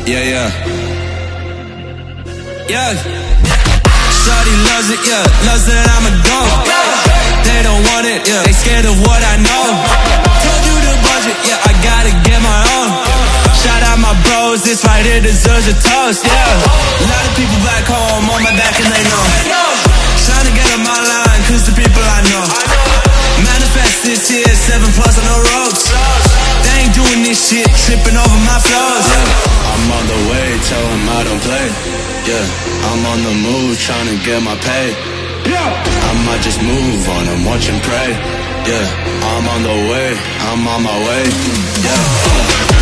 Yeah, yeah. Yeah. Shawty loves it, yeah. Loves that I'm a go. They don't want it, yeah. They scared of what I know. Told you the budget, yeah. I gotta get my own. Shout out my bros, this right here deserves a toast, yeah. A lot of people back home on my back and they know. Trying to get on my line, cause the people I know. Manifest this year, 7+ on the ropes. They ain't doing this shit, tripping over my flows. Yeah, I'm on the way, tell them I don't play. Yeah, I'm on the move, trying to get my pay. I might just move on and watch and pray. Yeah, I'm on the way, I'm on my way. Yeah.